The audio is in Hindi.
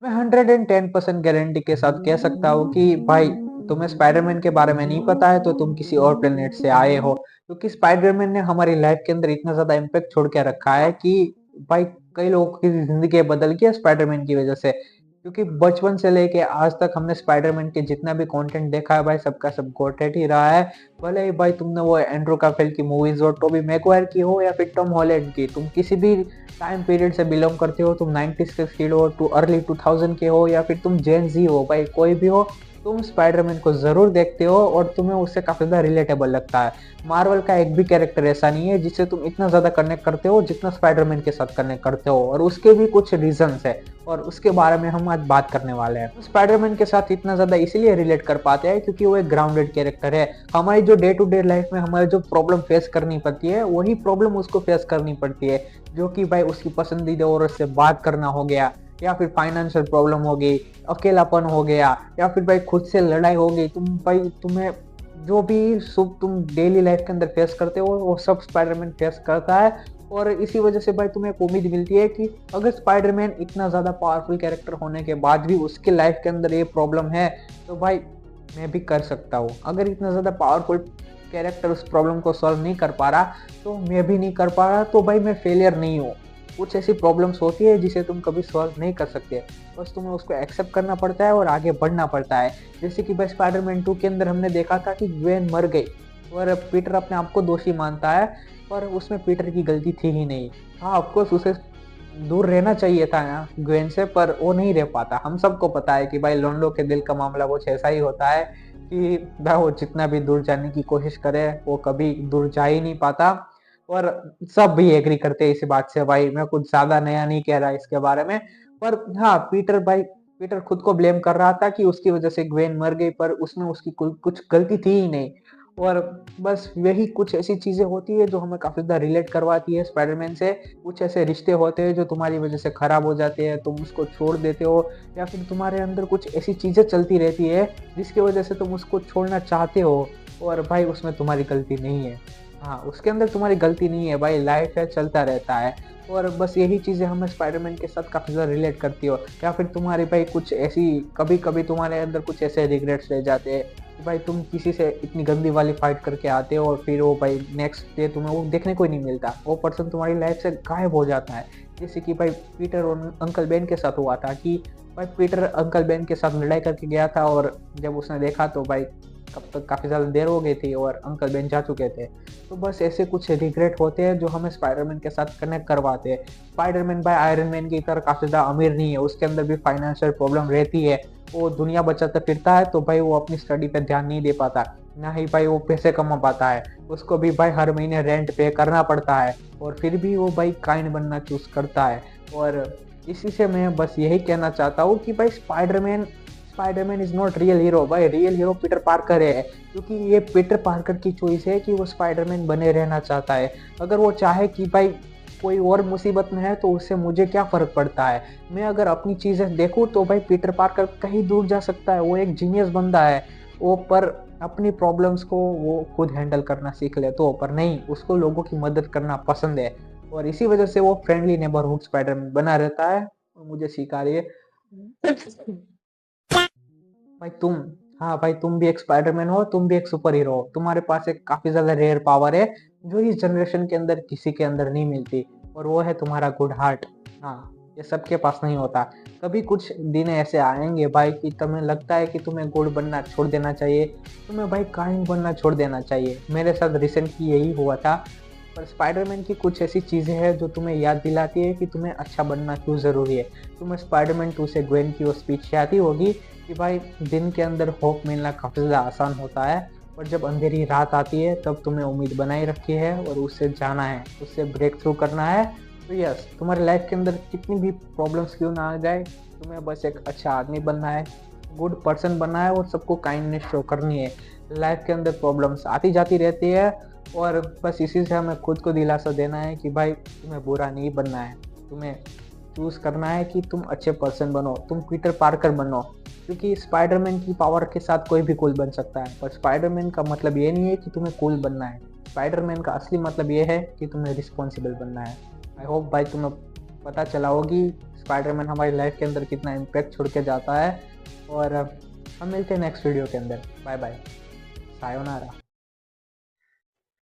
मैं 110% गारंटी के साथ कह सकता हूँ कि भाई तुम्हें स्पाइडरमैन के बारे में नहीं पता है तो तुम किसी और प्लेनेट से आए हो, क्योंकि स्पाइडरमैन ने हमारी लाइफ के अंदर इतना ज्यादा इम्पैक्ट छोड़ के रखा है कि भाई कई लोगों की जिंदगी बदल गई है स्पाइडरमैन की वजह से। क्योंकि बचपन से लेके आज तक हमने स्पाइडरमैन के जितना भी कंटेंट देखा है भाई सबका सब गोटेड ही रहा है। भले ही भाई तुमने वो एंड्रू काफेल की मूवीज और टोबी मैगवायर की हो या फिर टॉम हॉलैंड की, तुम किसी भी टाइम पीरियड से बिलोंग करते हो, तुम 90s के किड हो, टू अर्ली 2000 के हो या फिर तुम जेन जी हो, भाई कोई भी हो, तुम स्पाइडरमैन को जरूर देखते हो और तुम्हें उससे काफी ज्यादा रिलेटेबल लगता है। मार्वल का एक भी कैरेक्टर ऐसा नहीं है जिससे तुम इतना ज्यादा कनेक्ट करते हो जितना स्पाइडरमैन के साथ कनेक्ट करते हो, और उसके भी कुछ रीजंस है और उसके बारे में हम आज बात करने वाले हैं। स्पाइडरमैन के साथ इतना ज्यादा इसीलिए रिलेट कर पाते हैं क्योंकि वो एक ग्राउंडेड कैरेक्टर है। हमारी जो डे टू डे लाइफ में हमारे जो प्रॉब्लम फेस करनी पड़ती है वही प्रॉब्लम उसको फेस करनी पड़ती है, जो कि भाई उसकी पसंदीदा औरत से बात करना हो गया, या फिर फाइनेंशियल प्रॉब्लम हो गई, अकेलापन हो गया, या फिर भाई खुद से लड़ाई हो गई। तुम भाई तुम्हें जो भी सुख तुम डेली लाइफ के अंदर फेस करते हो वो सब स्पाइडरमैन फेस करता है। और इसी वजह से भाई तुम्हें एक उम्मीद मिलती है कि अगर स्पाइडरमैन इतना ज्यादा पावरफुल कैरेक्टर होने के बाद भी उसके लाइफ के अंदर ये प्रॉब्लम है तो भाई मैं भी कर सकता हूँ। अगर इतना ज्यादा पावरफुल कैरेक्टर उस प्रॉब्लम को सॉल्व नहीं कर पा रहा तो मैं भी नहीं कर पा रहा, तो भाई मैं फेलियर नहीं हूँ। कुछ ऐसी प्रॉब्लम्स होती है जिसे तुम कभी सॉल्व नहीं कर सकते, बस तुम्हें उसको एक्सेप्ट करना पड़ता है और आगे बढ़ना पड़ता है। जैसे कि भाई स्पाइडरमैन 2 के अंदर हमने देखा था कि ग्वेन मर गई और पीटर अपने आप को दोषी मानता है, पर उसमें पीटर की गलती थी ही नहीं। हाँ ऑफकोर्स उसे दूर रहना चाहिए था ना ग्वेन से, पर वो नहीं रह पाता। हम सबको पता है कि भाई लोंडो के दिल का मामला कुछ ऐसा ही होता है कि भाई वो जितना भी दूर जाने की कोशिश करे वो कभी दूर जा ही नहीं पाता। और सब भी एग्री करते हैं इस बात से, भाई मैं कुछ ज्यादा नया नहीं कह रहा इसके बारे में। पर हाँ पीटर खुद को ब्लेम कर रहा था कि उसकी वजह से ग्वेन मर गई, पर उसमें उसकी कुछ गलती थी ही नहीं। और बस यही कुछ ऐसी चीजें होती है जो हमें काफी ज्यादा रिलेट करवाती है स्पाइडरमैन से। कुछ ऐसे रिश्ते होते हैं जो तुम्हारी वजह से खराब हो जाते हैं, तुम उसको छोड़ देते हो, या फिर तुम्हारे अंदर कुछ ऐसी चीजें चलती रहती है जिसकी वजह से तुम उसको छोड़ना चाहते हो, और भाई उसमें तुम्हारी गलती नहीं है। हाँ उसके अंदर तुम्हारी गलती नहीं है भाई, लाइफ है चलता रहता है। और बस यही चीजें हमें स्पाइडरमैन के साथ काफी ज्यादा रिलेट करती हो। या फिर तुम्हारी भाई कुछ ऐसी कभी कभी तुम्हारे अंदर कुछ ऐसे रिग्रेट्स रह जाते हैं कि भाई तुम किसी से इतनी गंदी वाली फाइट करके आते हो और फिर वो भाई नेक्स्ट डे तुम्हें वो देखने को ही नहीं मिलता, वो पर्सन तुम्हारी लाइफ से गायब हो जाता है। जैसे कि भाई पीटर और अंकल बेन के साथ हुआ था कि भाई पीटर अंकल बेन के साथ लड़ाई करके गया था और जब उसने देखा तो भाई कब तक काफ़ी ज़्यादा देर हो गई थी और अंकल बेन जा चुके थे। तो बस ऐसे कुछ रिग्रेट होते हैं जो हमें स्पाइडरमैन के साथ कनेक्ट करवाते हैं। स्पाइडरमैन भाई आयरन मैन की तरह काफ़ी ज़्यादा अमीर नहीं है, उसके अंदर भी फाइनेंशियल प्रॉब्लम रहती है। वो दुनिया बचाता फिरता है तो भाई वो अपनी स्टडी पे ध्यान नहीं दे पाता, ना ही भाई वो पैसे कमा पाता है। उसको भी भाई हर महीने रेंट पे करना पड़ता है और फिर भी वो भाई काइंड बनना चूज करता है। और इसी से मैं बस यही कहना चाहता हूँ कि भाई Spiderman is not real hero, भाई रियल हीरो पीटर पार्कर है। क्योंकि ये पीटर पार्कर की चॉइस है कि वो स्पाइडरमैन बने रहना चाहता है। अगर वो चाहे कि भाई कोई और मुसीबत में है तो उससे मुझे क्या फर्क पड़ता है, मैं अगर अपनी चीजें देखूं तो भाई पीटर पार्कर कहीं दूर जा सकता है, वो एक जीनियस बंदा है। वो पर अपनी प्रॉब्लम्स को वो खुद हैंडल करना सीख ले तो, पर नहीं उसको लोगों की मदद करना पसंद है। और इसी वजह से वो फ्रेंडली नेबरहुड स्पाइडरमैन बना रहता है। और मुझे सिखा रही है भाई तुम, हाँ भाई तुम भी एक स्पाइडरमैन हो, तुम भी एक सुपर हीरो हो। तुम्हारे पास एक काफी ज्यादा रेयर पावर है जो इस जनरेशन के अंदर किसी के अंदर नहीं मिलती, और वो है तुम्हारा गुड हार्ट। हाँ ये सबके पास नहीं होता। कभी कुछ दिन ऐसे आएंगे भाई कि तुम्हें लगता है कि तुम्हें गुड बनना छोड़ देना चाहिए, तुम्हें भाई काइंड बनना छोड़ देना चाहिए। मेरे साथ रिसेंटली यही हुआ था। पर स्पाइडरमैन की कुछ ऐसी चीज़ें हैं जो तुम्हें याद दिलाती है कि तुम्हें अच्छा बनना क्यों ज़रूरी है। तुम्हें स्पाइडरमैन 2 से ग्वेन की वो स्पीच याद ही होगी कि भाई दिन के अंदर होप मिलना काफ़ी ज़्यादा आसान होता है, पर जब अंधेरी रात आती है तब तुम्हें उम्मीद बनाई रखी है और उससे जाना है, उससे ब्रेक थ्रू करना है। तो यस तुम्हारी लाइफ के अंदर कितनी भी प्रॉब्लम्स क्यों ना आ जाए, तुम्हें बस एक अच्छा आदमी बनना है, गुड पर्सन बनना है और सबको काइंडनेस शो करनी है। लाइफ के अंदर प्रॉब्लम्स आती जाती रहती है और बस इसी से हमें खुद को दिलासा देना है कि भाई तुम्हें बुरा नहीं बनना है, तुम्हें चूज करना है कि तुम अच्छे पर्सन बनो, तुम पीटर पार्कर बनो। क्योंकि स्पाइडरमैन की पावर के साथ कोई भी कूल बन सकता है, पर स्पाइडरमैन का मतलब ये नहीं है कि तुम्हें कूल बनना है। स्पाइडरमैन का असली मतलब ये है कि तुम्हें रिस्पॉन्सिबल बनना है। आई होप भाई तुम्हें पता चला होगी स्पाइडरमैन हमारी लाइफ के अंदर कितना इम्पैक्ट छोड़ के जाता है। और हम मिलते हैं नेक्स्ट वीडियो के अंदर। Bye bye, sayonara.